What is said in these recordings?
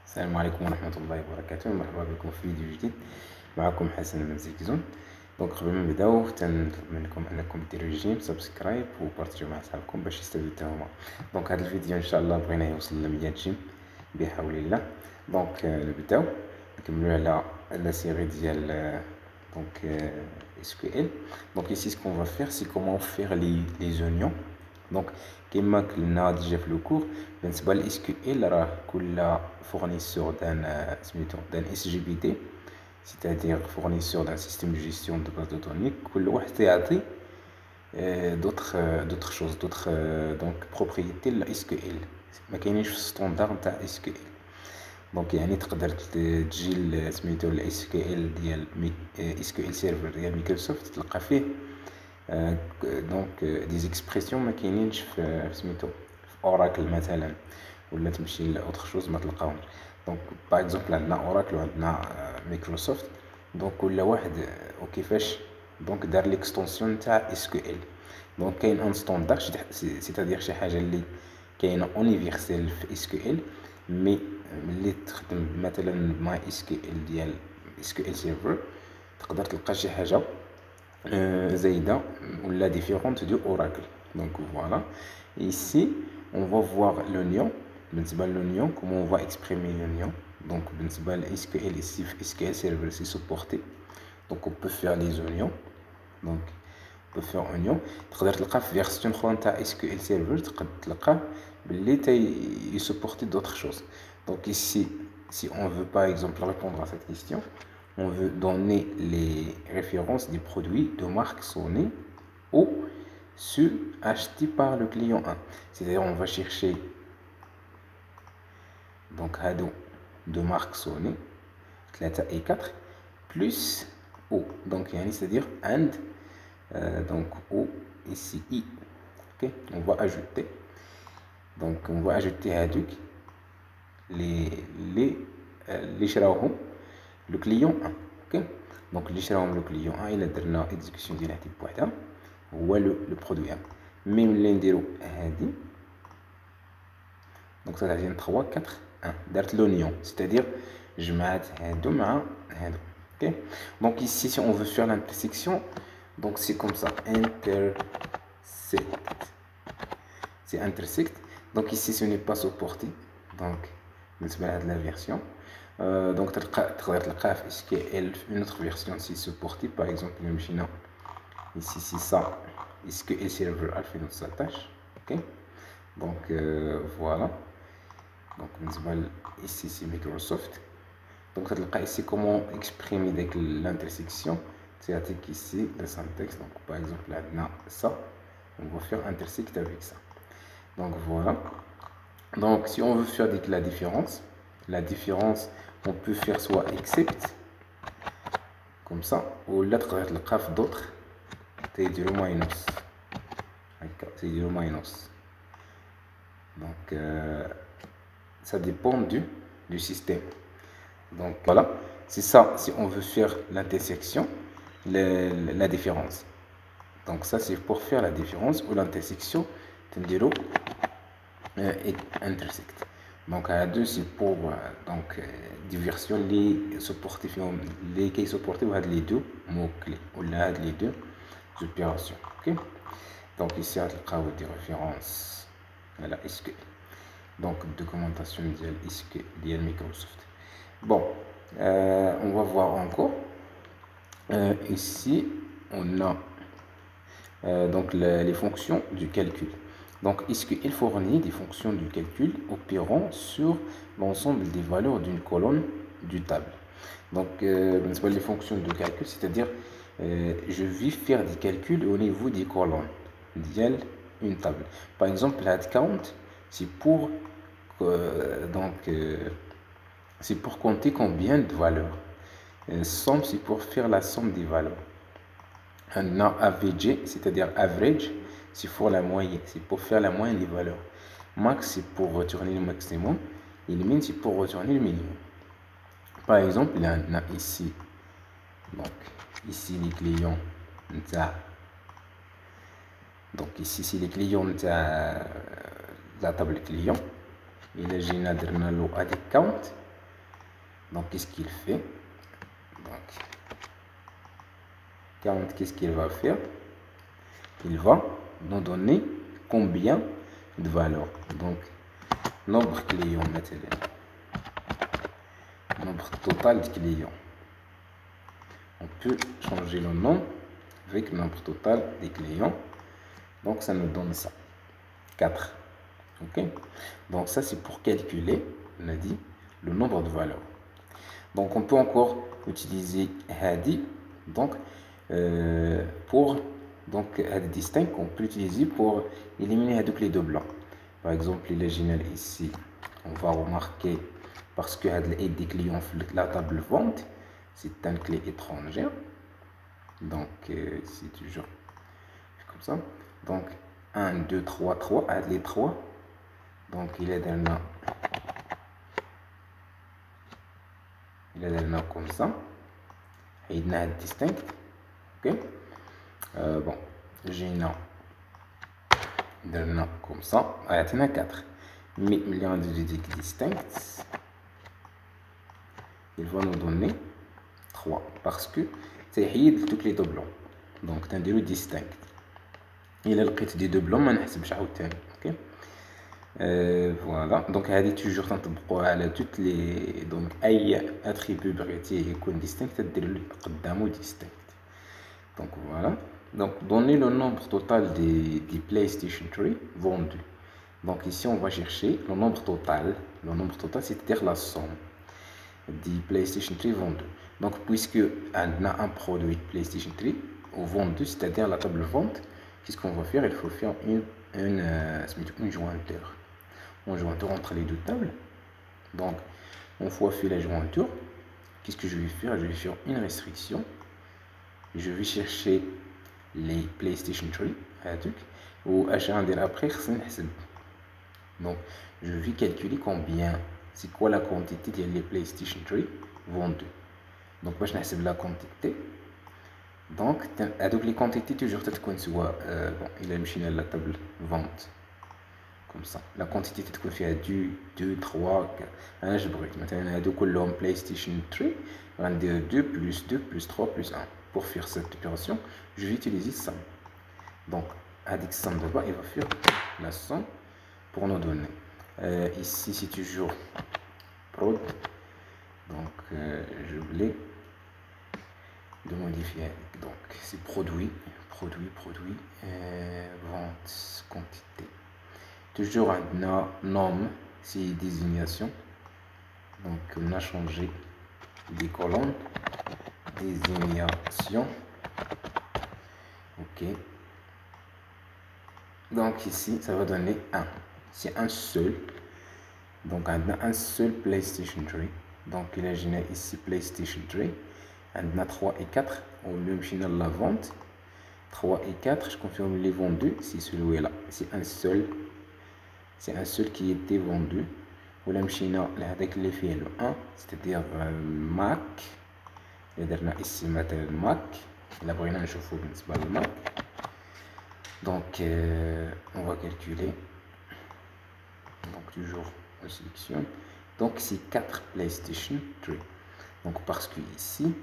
السلام عليكم ورحمة الله وبركاته. مرحبا بكم في فيديو جديد. معكم حسن من زيكزون. دونك قبل ما نبداو تنطلب منكم انكم ديروا جيم سبسكرايب وبارطاجيو مع صحابكم باش يستافدوا حتى هما. دونك هذا الفيديو ان شاء الله بغينا يوصل ل 100 جيم بحول الله. دونك نبداو نكملوا على لا سيري ديال donc SQL. Donc ici ce qu'on va faire c'est comment faire les oignons. Donc كما قلنا ديجا في لو كور بالنسبه للاس كيو ال راه كل فورنيسور دان سميتو دان اس جي بي دي c'est-à-dire fournisseur d'un système de gestion de base de données كل واحد يعطي d'autres choses d'autres donc propriétés ل SQL ما كاينينش في ستاندار نتاع SQL. دونك يعني تقدر تجي سميتو ال SQL ديال SQL سيرفر ديال مايكروسوفت تلقى فيه دونك دي زيكسبرسيون ما كاينينش في سميتو في اوراكل مثلا ولا تمشي لاوتر شوز ما تلقاهمش. دونك باغ اكزومبل عندنا اوراكل وعندنا مايكروسوفت. دونك كل واحد وكيفاش دونك دار ليكستونسيون تاع اس كيو ال. دونك كاين ان ستاندارد سيتادير شي حاجه اللي كاينه اونيفرسيل في اس كيو ال مي ملي تخدم مثلا مع اس كيو ال ديال اس كيو ال سيرفر تقدر تلقى شي حاجه زايده ou la différente du oracle. Donc voilà, ici on va voir l'oignon. L'oignon, comment on va exprimer l'oignon. Donc SQL ici SQL server c'est supporté, donc on peut faire les oignons. Donc on peut faire oignon. تقدر تلقى في version اخرى تاع SQL server تقدر تلقى باللي supporter d'autres choses. Donc ici si on veut par exemple répondre à cette question, on veut donner les références des produits de marque Sony ou ceux achetés par le client 1. C'est-à-dire on va chercher donc hado de marque Sony 3 et 4 plus O. Donc c'est-à-dire and donc O ici I. Ok, on va ajouter. Donc on va ajouter هادوك les شراوهم le client 1. ok, donc اللي شراهم le client 1 الا درنا exécution ديال هادي بوحدها هو le produit 1. مي ملي نديرو هادي دونك تعطينا 3 4 1 دارت l'oignon, c'est-à-dire جمعات هادو مع هادو. ok, donc ici si on veut faire l'intersection, donc c'est comme ça intersect, c'est intersect. donc ici ce n'est pas supporté donc بالنسبه لهاد la version. Donc تقدر تلقاه في SQL une autre version si supporté. par exemple مشينا ici c'est ça SQL Server 2019. ok, donc voilà. donc بالنسبه ici c'est Microsoft. donc تلقى ici comment exprimer ديك l'intersection. تعطيك ici le syntaxe. donc par exemple عندنا ça, on va faire intersect avec ça. donc voilà. donc si on veut faire la différence on peut faire soit except comme ça ou là تقدر تلقى في d'autres تيديروا ماينوس هكا تيديروا ماينوس. donc ça dépend du système. donc voilà, c'est ça si on veut faire l'intersection, la différence. donc ça c'est pour faire la différence ou l'intersection تنديروا intersect. donc à deux c'est pour donc diversion les supporter les qui supporter les deux mots clés ou là les deux opérations. ok, donc ici on a des références à la SQL, donc documentation de SQL de Microsoft. bon on va voir encore ici on a donc les fonctions du calcul. donc SQL fournit des fonctions de calcul opérant sur l'ensemble des valeurs d'une colonne du table. donc les fonctions de calcul, c'est-à-dire je vais faire des calculs au niveau des colonnes ديال une table. par exemple la count c'est pour c'est pour compter combien de valeurs. somme c'est pour faire la somme des valeurs. un AVG c'est-à-dire average c'est pour la moyenne, c'est pour faire la moyenne des valeurs. max c'est pour retourner le maximum et le min c'est pour retourner le minimum. par exemple il y a ici donc ici les clients donc ici c'est les clients de la table client. il a généralement le count Donc qu'est-ce qu'il fait? Donc 40, qu'est-ce qu'il va faire? Il va nous donner combien de valeurs. Donc nombre client maintenant, nombre total de clients. On peut changer le nom avec le nombre total des clients. Donc ça nous donne ça, 4. Ok, donc ça c'est pour calculer, on a dit, le nombre de valeurs. Donc on peut encore utiliser Hadi, donc pour donc Hadi distinct, on peut utiliser pour éliminer les deux blancs. Par exemple, il est général ici, on va remarquer parce que des clients la table vente, c'est une clé étrangère. Donc c'est toujours comme ça. Donc 1, 2, 3, 3, les 3. Donc il est dans comme ça. Et il a distinct. Ok. Bon, j'ai un comme ça. Il y a 4. Mais il y a un distinct. Il va nous donner 3 parce que c'est toutes les deux blancs. Donc c'est un distinct. Il a le des deux blancs, mais on ok. Voilà, donc elle est toujours à toutes les donc attributs qui sont distincts, distinct. Donc voilà, donc donner le nombre total des PlayStation 3 vendus. Donc ici on va chercher le nombre total. Le nombre total, c'est-à-dire la somme des PlayStation 3 vendus. Donc puisque on a un produit PlayStation 3 vendu, c'est-à-dire la table vente, qu'est-ce qu'on va faire? Il faut faire une jointure. Une jointure entre les deux tables. Donc, une fois fait la jointure, qu'est-ce que je vais faire? Je vais faire une restriction. Je vais chercher les PlayStation 3 ou après. Donc, je vais calculer combien, c'est quoi la quantité des PlayStation 3 vendus. Donc, je vais faire la quantité. Donc, les quantités toujours soit il a une la table vente. Comme ça, la quantité تكون فيها 2 3 4. انا جبرت مثلا هادو كلهم PlayStation 3 غندير 2 plus 2 plus 3 plus 1. Pour faire cette opération, je vais utiliser somme. Donc avec somme d'abord, il va faire la somme pour nous donner. Ici c'est toujours prod. Donc je voulais de modifier. Donc c'est produit, vente, quantité. Toujours un nom, c'est désignation. Donc on a changé des colonnes, désignation. Ok. Donc ici ça va donner 1. C'est un seul. Donc on a un seul PlayStation 3. Donc il est généré ici PlayStation 3. On a 3 et 4. On lui a la vente. 3 et 4, je confirme les vendus. C'est celui-là. C'est un seul. C'est un seul qui était vendu. Ou avec les filles le 1, c'est-à-dire Mac. Et ici le Mac. La première chose c'est le Mac. Donc on va calculer. Donc toujours on sélectionne. Donc c'est 4 PlayStation 3. Donc parce que ici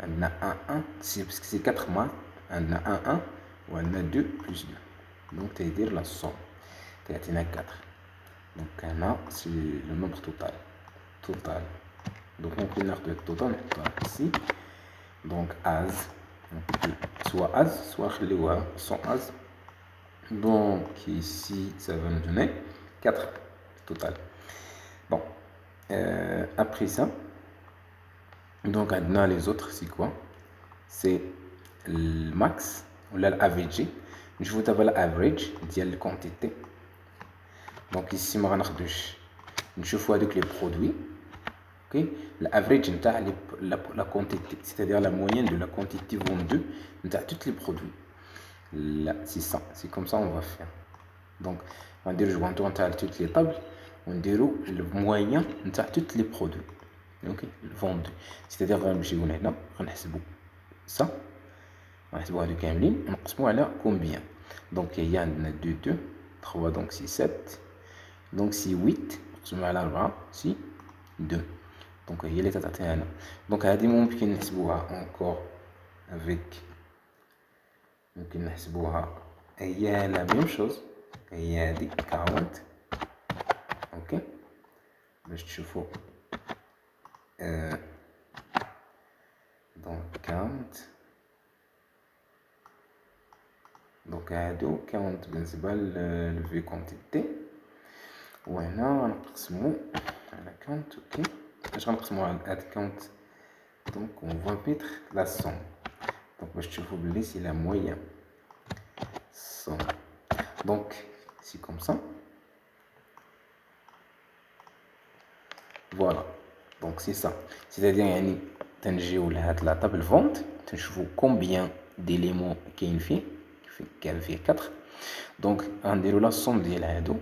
on a 1, c'est parce que c'est 4 Mac. On a 1 ou on a 2 plus 2. Donc c'est-à-dire la somme. C'est-à-dire 4. Donc là, c'est le nombre total. Donc on peut le total ici. Donc as, soit as, soit sans as. Donc ici, ça va nous donner 4 total. Bon, après ça, donc maintenant les autres, c'est quoi? C'est le max ou l'average. Je vous donne l'average de la quantité. Donc ici, je vais voir avec les produits. Okay? L'average, la quantité, c'est-à-dire la moyenne de la quantité vendue de tous les produits. Là, c'est ça. C'est comme ça on va faire. Donc, on va joindre toutes les tables. On dit le moyen de tous les produits. Okay? Vendus. C'est-à-dire, on va ça. On va combien. Donc, il y a 2, 2, 3, donc c'est 7. Donc c'est 8, c'est 2. دونك هي اللي تعطيها لنا. دونك هذه ممكن نحسبوها انكور افيك، ممكن نحسبوها هي لا ميم شوز، هي هذه كاونت. اوكي باش تشوفوا دونك كاونت. دونك هادو كاونت بالنسبه للفي كونتيتي، وهنا غنقسمو على كاونت. اوكي باش غنقسمو على هاد كاونت، دونك اون فا ميتر لا سوم. دونك باش تشوفوا بلي سي لا مويان سوم. دونك سي كوم سا. فوالا دونك سي سا، سيتادير يعني تنجيو لهاد لا طابل فونت تنشوفو كومبيان ديليمون كاين فيه، كان فيه 4. دونك غنديرو لا سوم ديال هادو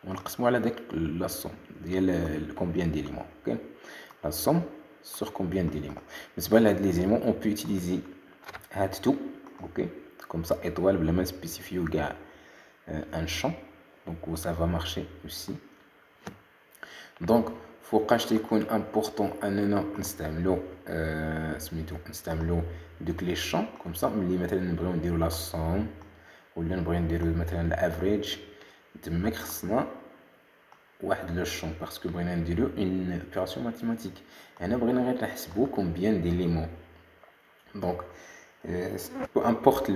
ونقسمو على داك لا سوم ديال كومبيان ديليمون. اوكي لا سوم sur combien d'éléments. بالنسبه لهاد لي زيليمون اون بو utiliser هاد تو. اوكي comme ça étoile بلا ما نسبيسيفيو كاع ان شون. دونك ça va marcher aussi. دونك فوقاش تيكون امبورطون اننا نستعملو سميتو نستعملو دوك لي شون كوم سا. ملي مثلا نبغيو نديرو لا سوم ولا نبغيو نديرو مثلا الافريج، تماك خصنا واحد لو شون باسكو بغينا نديرو اون اوبيراسيون ماتيماتيك. هنا بغينا غير نحسبو كومبيان ديليمون. دونك peu importe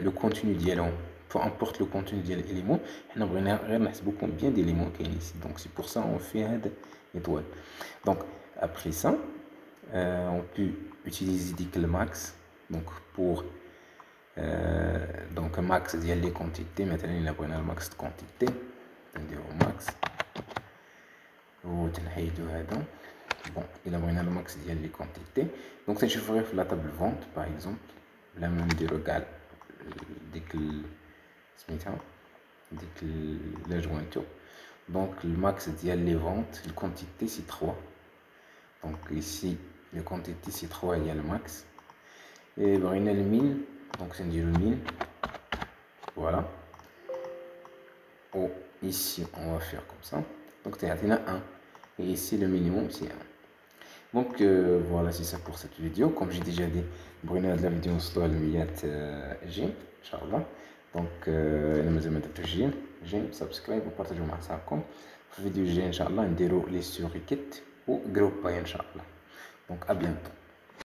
le contenu ديالهم، peu importe le contenu ديال الاليمون، حنا بغينا غير نحسبو combien d'éléments كاين ici. donc c'est pour ça on fait هاد étoile. donc après ça on peut utiliser ديك الماكس. donc pour donc max ديال لي كونتيتي، مثلا الا بغينا الماكس د كونتيتي نديرو ماكس وتنحيدو هذا. بون الا بغينا الماكس ديال لي كونتيتي، دونك تنشوفو غير في لا طابل فونت باغ اكزومبل بلا ما نديرو كاع ديك سميتها ديك لا جوانتو. دونك الماكس ديال لي فونت الكونتيتي سي 3. دونك ici لي كونتيتي سي 3 هي الماكس. اي بغينا المين، دونك تنديرو المين. فوالا ou ici on va faire comme ça. donc تيعطينا 1 et ici le minimum c'est 1. donc voilà c'est ça pour cette vidéo. comme j'ai déjà dit بغينا هاد لا فيديو نوصلوها ل 100 جيم ان شاء الله. دونك الا مازال ما درتوش جيم سبسكرايب وبارطاجيو مع صحابكم. في الفيديو الجاي ان شاء الله نديرو لي سوريكيت و جروب باي ان شاء الله. دونك ا بيانتو.